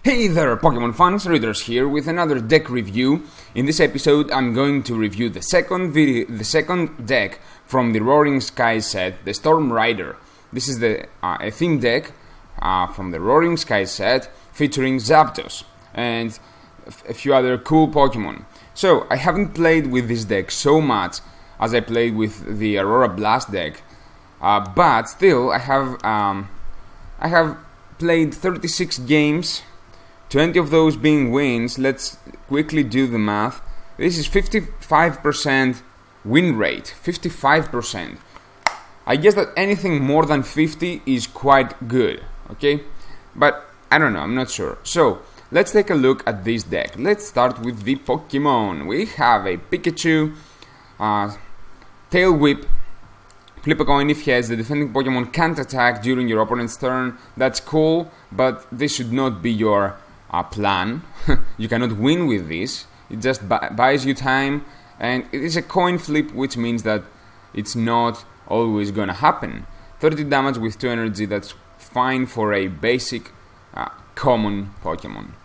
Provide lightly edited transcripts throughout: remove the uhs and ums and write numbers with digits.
Hey there, Pokemon fans, Readers here with another deck review. In this episode, I'm going to review the second deck from the Roaring Skies set, the Storm Rider. This is a theme deck from the Roaring Skies set featuring Zapdos and a few other cool Pokemon. So, I haven't played with this deck so much as I played with the Aurora Blast deck, but still, I have played 36 games. 20 of those being wins. Let's quickly do the math. This is 55% win rate. 55%. I guess that anything more than 50 is quite good. Okay? But I don't know. I'm not sure. So, let's take a look at this deck. Let's start with the Pokemon. We have a Pikachu, Tail Whip. Flip a coin if he has the defending Pokemon can't attack during your opponent's turn. That's cool, but this should not be your plan. You cannot win with this. It just buys you time, and it is a coin flip, which means that it's not always gonna happen. 30 damage with 2 energy, that's fine for a basic common Pokemon.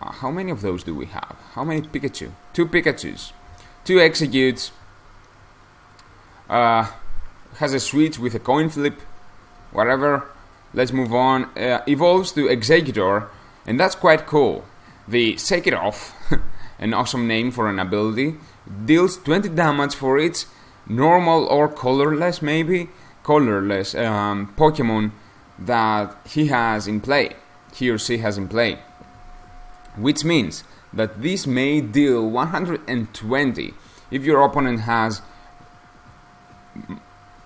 How many of those do we have? How many Pikachu? 2 Pikachus. 2 Executes. Has a switch with a coin flip. Whatever. Let's move on. Evolves to Executor. And that's quite cool. The Sekirov, an awesome name for an ability, deals 20 damage for each normal or colorless, Pokemon that he has in play. He or she has in play. Which means that this may deal 120 if your opponent has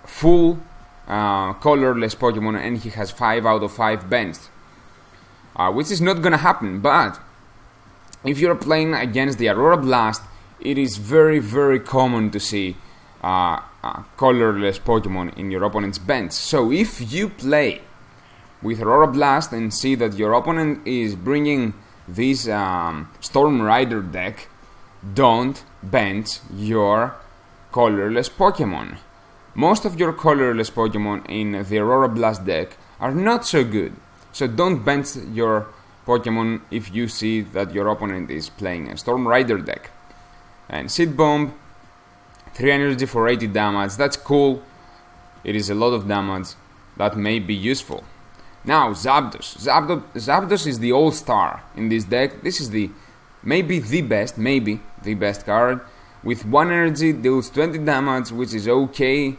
full colorless Pokemon and he has 5 out of 5 benched. Which is not gonna happen, but if you're playing against the Aurora Blast, it is very, very common to see colorless Pokemon in your opponent's bench. So if you play with Aurora Blast and see that your opponent is bringing this Storm Rider deck, don't bench your colorless Pokemon. Most of your colorless Pokemon in the Aurora Blast deck are not so good. So don't bench your Pokemon if you see that your opponent is playing a Storm Rider deck. And Seed Bomb, 3 energy for 80 damage, that's cool. It is a lot of damage, that may be useful. Now Zapdos. Zapdos is the all-star in this deck. This is maybe the best card. With 1 energy deals 20 damage, which is okay.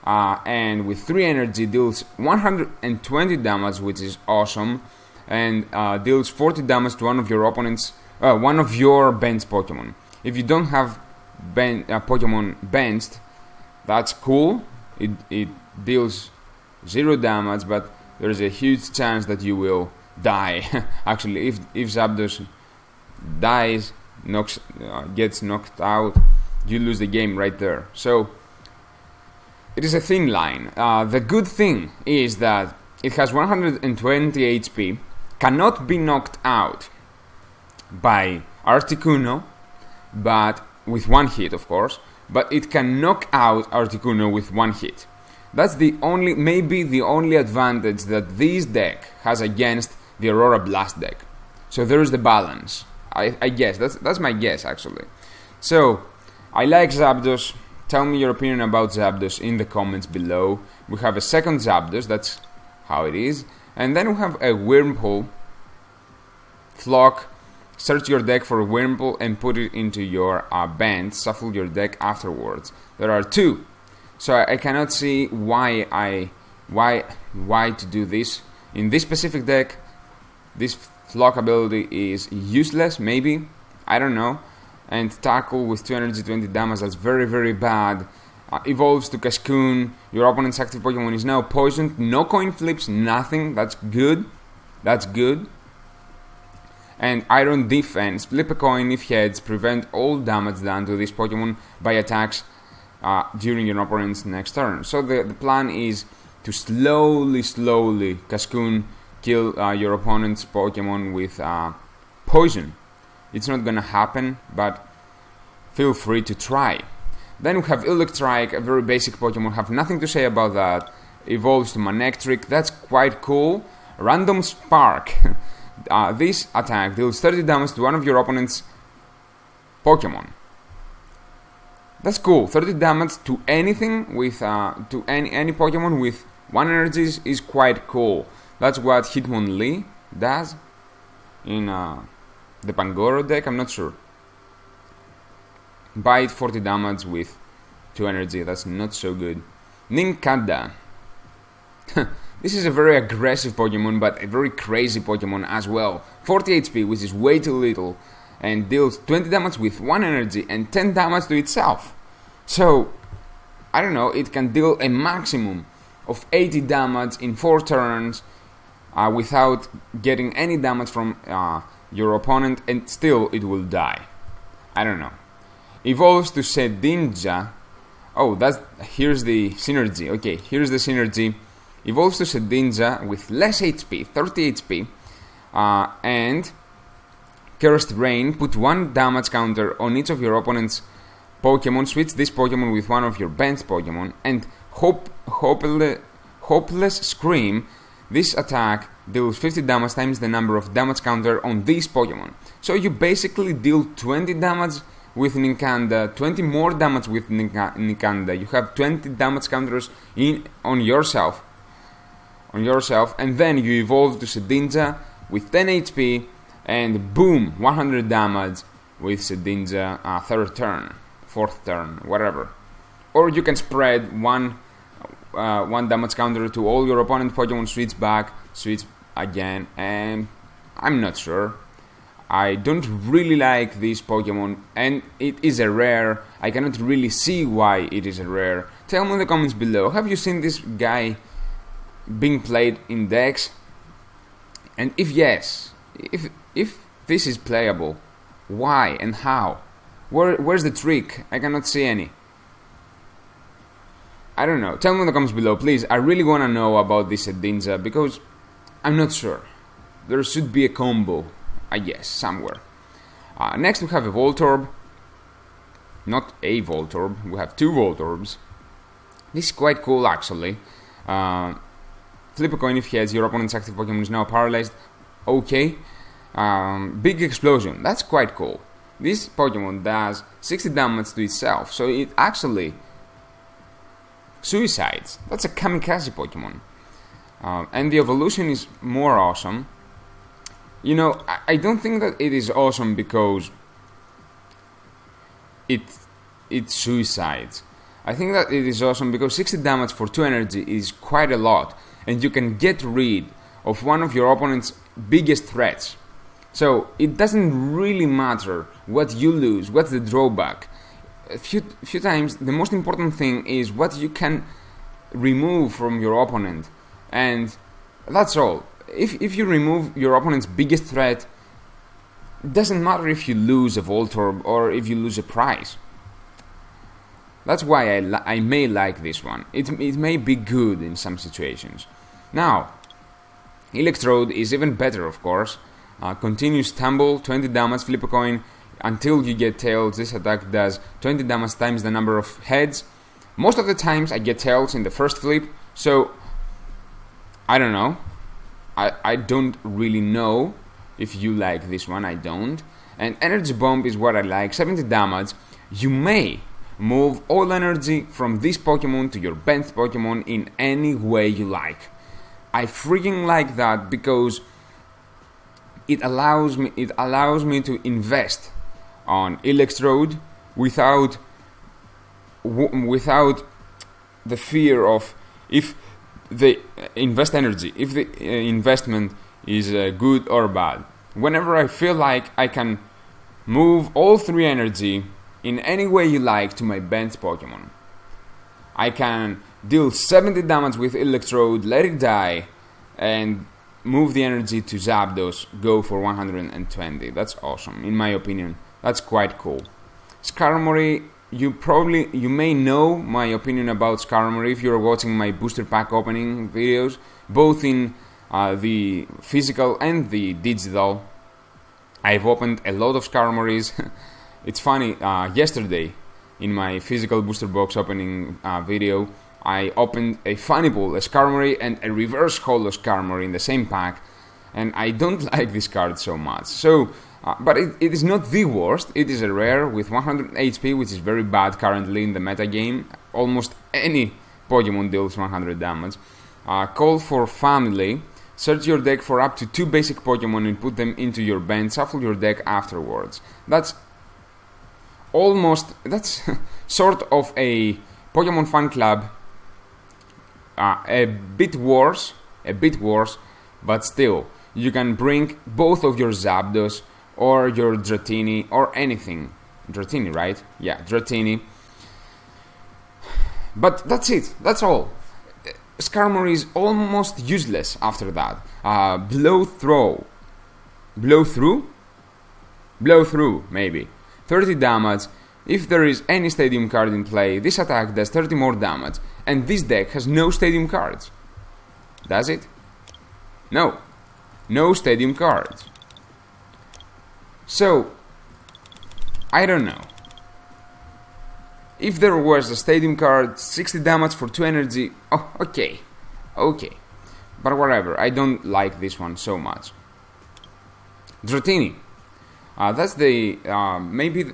And with 3 energy deals 120 damage, which is awesome, and deals 40 damage to one of your bench Pokemon. If you don't have Pokemon benched, that's cool. It deals 0 damage, but there is a huge chance that you will die. Actually, if Zapdos dies, gets knocked out, you lose the game right there. So it is a thin line. The good thing is that it has 120 HP, cannot be knocked out by Articuno, but with 1 hit, of course. But it can knock out Articuno with 1 hit. That's maybe the only advantage that this deck has against the Aurora Blast deck. So there's the balance. I guess that's my guess, actually. So I like Zapdos. Tell me your opinion about Zapdos in the comments below. We have a second Zapdos, that's how it is. And then we have a Wurmple. Flock. Search your deck for a Wurmple and put it into your bench. Shuffle your deck afterwards. There are 2. So I cannot see why to do this. In this specific deck, this Flock ability is useless, maybe. I don't know. And Tackle with 2 energy, 20 damage, that's very, very bad. Evolves to Cascoon. Your opponent's active Pokemon is now poisoned. No coin flips, nothing. That's good. That's good. And Iron Defense. Flip a coin if heads. Prevent all damage done to this Pokemon by attacks during your opponent's next turn. So the plan is to slowly Cascoon kill your opponent's Pokemon with poison. It's not gonna happen, but feel free to try. Then we have Electrike, a very basic Pokemon, have nothing to say about that. Evolves to Manectric, that's quite cool. Random Spark, This attack deals 30 damage to one of your opponent's Pokemon. That's cool. 30 damage to anything with to any Pokemon with 1 energy is quite cool. That's what Hitmonlee does in the Pangoro deck. I'm not sure. Bite 40 damage with 2 energy. That's not so good. Nincada. This is a very aggressive Pokemon, but a very crazy Pokemon as well. 40 HP, which is way too little, and deals 20 damage with 1 energy and 10 damage to itself. So, I don't know, it can deal a maximum of 80 damage in 4 turns without getting any damage from your opponent, and still it will die. I don't know. Evolves to Sedinja. Oh, here's the synergy. Okay, here's the synergy. Evolves to Sedinja with less HP, 30 HP, and Cursed Rain. Put 1 damage counter on each of your opponent's Pokemon. Switch this Pokemon with one of your bench Pokemon, and Hopeless Scream. This attack deals 50 damage times the number of damage counter on this Pokemon. So you basically deal 20 damage with Nincada, 20 more damage with Nincada. You have 20 damage counters on yourself, and then you evolve to Sedinja with 10 HP, and boom, 100 damage with Sedinja 3rd turn, 4th turn, whatever. Or you can spread one damage counter to all your opponent Pokemon, switch back, switch again, and I'm not sure. I don't really like this Pokemon, and it is a rare. I cannot really see why it is a rare. Tell me in the comments below, have you seen this guy being played in decks? And if yes, if this is playable, why and how? Where's the trick? I cannot see any. I don't know. Tell me in the comments below, please. I really want to know about this Sedinja, because I'm not sure. There should be a combo, I guess, somewhere. Next we have a Voltorb. Not a Voltorb, we have 2 Voltorbs. This is quite cool, actually. Flip a coin if he has your opponent's active Pokemon is now paralyzed. Okay. Big Explosion, that's quite cool. This Pokemon does 60 damage to itself, so it actually suicides. That's a kamikaze Pokemon. And the evolution is more awesome. You know, I don't think that it is awesome because it suicides. I think that it is awesome because 60 damage for 2 energy is quite a lot, and you can get rid of one of your opponent's biggest threats. So it doesn't really matter what you lose, what's the drawback. A few times the most important thing is what you can remove from your opponent, and that's all. If you remove your opponent's biggest threat, it doesn't matter if you lose a Voltorb or if you lose a prize. That's why I may like this one. It may be good in some situations. Now, Electrode is even better, of course. Continuous Tumble, 20 damage, flip a coin until you get tails. This attack does 20 damage times the number of heads. Most of the times I get tails in the first flip, so I don't know. I don't really know if you like this one. I don't. And Energy Bomb is what I like, 70 damage. You may move all energy from this Pokemon to your bench Pokemon in any way you like. I freaking like that because it allows me to invest on Electrode without the fear of if the investment is good or bad. Whenever I feel like I can move all 3 energy in any way you like to my bench Pokemon, I can deal 70 damage with Electrode, let it die, and move the energy to Zapdos, go for 120. That's awesome, in my opinion. That's quite cool. Skarmory, you may know my opinion about Skarmory if you're watching my booster pack opening videos, both in the physical and the digital. I've opened a lot of Skarmorys. It's funny, yesterday in my physical booster box opening video, I opened a Funny Pull, a Skarmory, and a Reverse Holo Skarmory in the same pack. and I don't like this card so much. So, but it is not the worst. It is a rare with 100 HP, which is very bad currently in the meta game. Almost any Pokemon deals 100 damage. Call for family. Search your deck for up to 2 basic Pokemon and put them into your bench. Shuffle your deck afterwards. That's sort of a Pokemon fan club. A bit worse, but still, you can bring both of your Zapdos or your Dratini or anything. Dratini, right? Yeah, Dratini. But that's it. That's all. Skarmory is almost useless after that. Blow through, maybe. 30 damage. If there is any stadium card in play, this attack does 30 more damage, and this deck has no stadium cards. Does it? No. No stadium cards. So, I don't know. If there was a stadium card, 60 damage for 2 energy, oh, okay. But whatever, I don't like this one so much. Dratini. That's the maybe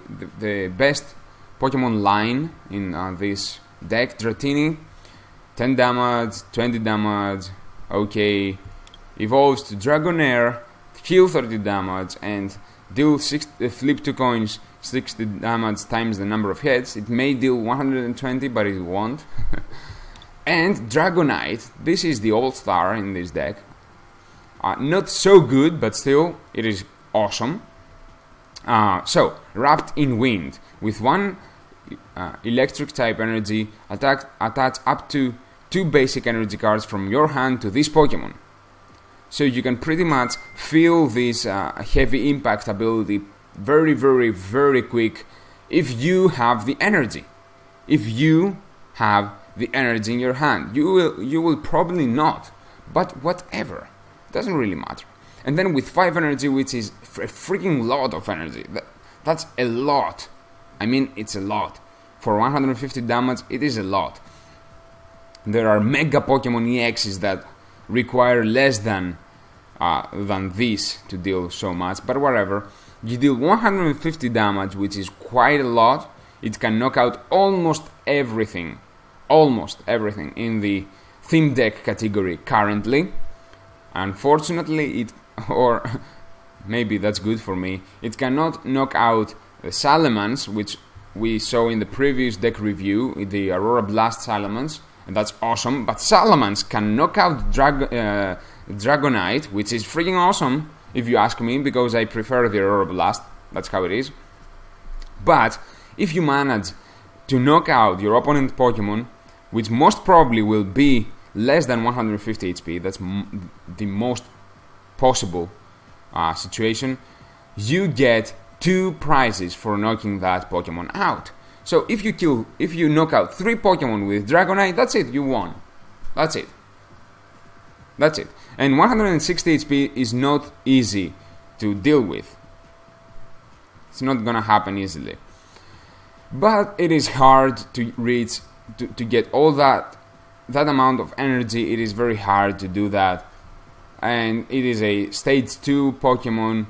the best Pokemon line in this deck. Dratini, 10 damage, 20 damage, okay. Evolves to Dragonair, heal 30 damage, and deal flip 2 coins, 60 damage times the number of hits. It may deal 120, but it won't. And Dragonite, this is the all-star in this deck. Not so good, but still, it is awesome. So, Wrapped in Wind, with 1 electric type energy, attach up to 2 basic energy cards from your hand to this Pokemon. So you can pretty much feel this heavy impact ability very, very, very quick if you have the energy. If you have the energy in your hand. You will probably not, but whatever. Doesn't really matter. And then with 5 energy, which is a freaking lot of energy. That's a lot. I mean, it's a lot. For 150 damage, it is a lot. There are Mega Pokemon EXs that require less than this to deal so much, but whatever. You deal 150 damage, which is quite a lot. It can knock out almost everything in the Theme Deck category currently. Unfortunately, or maybe that's good for me, it cannot knock out the Salamence, which we saw in the previous deck review, the Aurora Blast Salamence, and that's awesome. But Salamence can knock out Dragonite, which is freaking awesome, if you ask me, because I prefer the Aurora Blast. That's how it is. But if you manage to knock out your opponent Pokemon, which most probably will be less than 150 HP, that's the most possible situation, you get 2 prizes for knocking that Pokemon out. So if you knock out 3 Pokemon with Dragonite, that's it, you won. That's it. And 160 HP is not easy to deal with. It's not gonna happen easily. But it is hard to reach, to get all that amount of energy. It is very hard to do that. And it is a stage 2 Pokemon.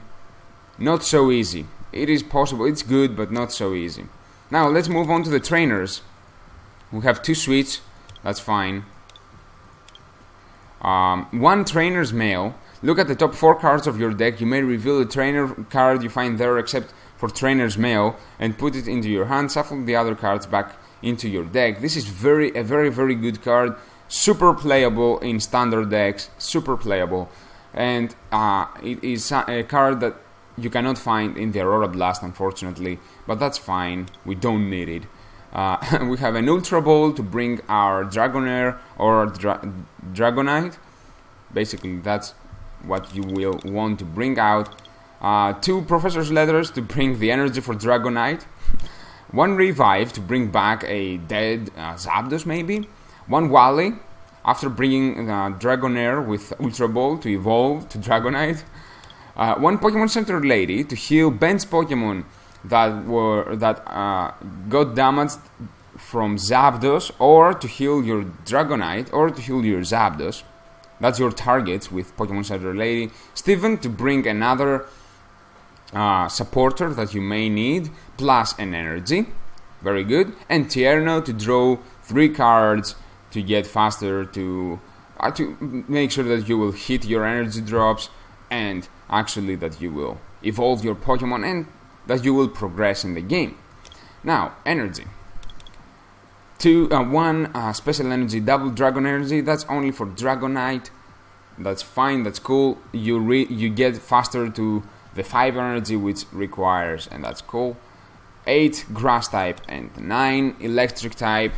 Not so easy. It is possible, it's good, but not so easy. Now let's move on to the trainers. We have 2 suites, that's fine. 1 trainer's mail. Look at the top 4 cards of your deck. You may reveal the trainer card you find there except for trainer's mail and put it into your hand. Shuffle the other cards back into your deck. This is a very, very good card. Super playable in standard decks. Super playable. And it is a card that you cannot find in the Aurora Blast, unfortunately. But that's fine. We don't need it. We have an Ultra Ball to bring our Dragonair or Dragonite. Basically, that's what you will want to bring out. 2 Professor's Letters to bring the energy for Dragonite. 1 Revive to bring back a dead Zapdos, maybe. 1 Wally after bringing Dragonair with Ultra Ball to evolve to Dragonite. 1 Pokemon Center Lady to heal bench Pokemon that got damaged from Zapdos, or to heal your Dragonite, or to heal your Zapdos. That's your targets with Pokemon Center Lady. Steven to bring another supporter that you may need, plus an energy. Very good. And Tierno to draw 3 cards to get faster, to make sure that you will hit your energy drops, and actually that you will evolve your Pokemon and that you will progress in the game. Now, energy. 1 special energy, double dragon energy. That's only for Dragonite. That's fine, that's cool. You get faster to the 5 energy, which requires, and that's cool. 8 grass type and 9 electric type.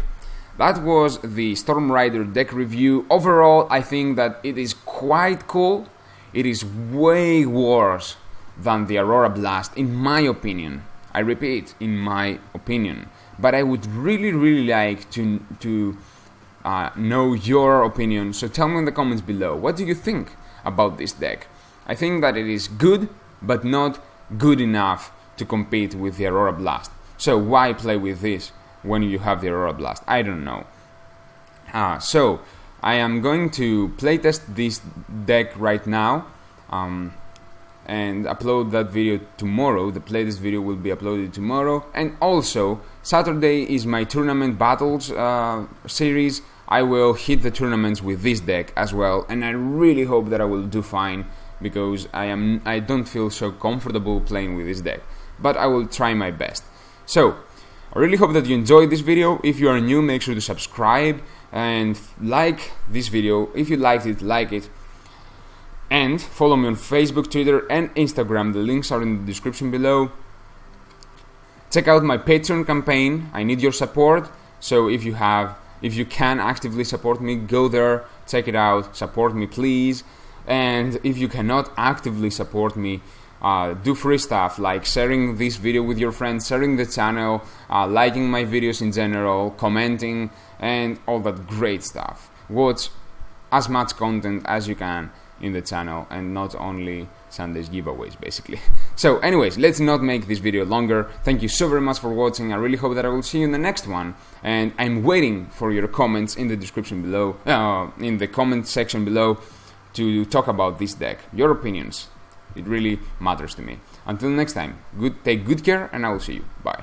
That was the Storm Rider deck review. Overall, I think that it is quite cool. It is way worse than the Aurora Blast, in my opinion. I repeat, in my opinion. But I would really like to know your opinion. So tell me in the comments below. What do you think about this deck? I think that it is good, but not good enough to compete with the Aurora Blast. So why play with this when you have the Aurora Blast? I don't know. So I am going to playtest this deck right now and upload that video tomorrow. The playtest video will be uploaded tomorrow. And also, Saturday is my tournament battles series. I will hit the tournaments with this deck as well, and I really hope that I will do fine, because I don't feel so comfortable playing with this deck, but I will try my best. So I really hope that you enjoyed this video. If you are new, make sure to subscribe and like this video. If you liked it, like it, and follow me on Facebook, Twitter and Instagram. The links are in the description below. Check out my Patreon campaign. I need your support, so if you can actively support me, go there, check it out, support me please. And if you cannot actively support me, do free stuff like sharing this video with your friends, sharing the channel, liking my videos in general, commenting, and all that great stuff. Watch as much content as you can in the channel, and not only Sunday's giveaways, basically. So anyways, let's not make this video longer. Thank you so very much for watching. I really hope that I will see you in the next one, and I'm waiting for your comments in the description below, in the comment section below, to talk about this deck. Your opinions, it really matters to me. Until next time, take good care, and I will see you. Bye.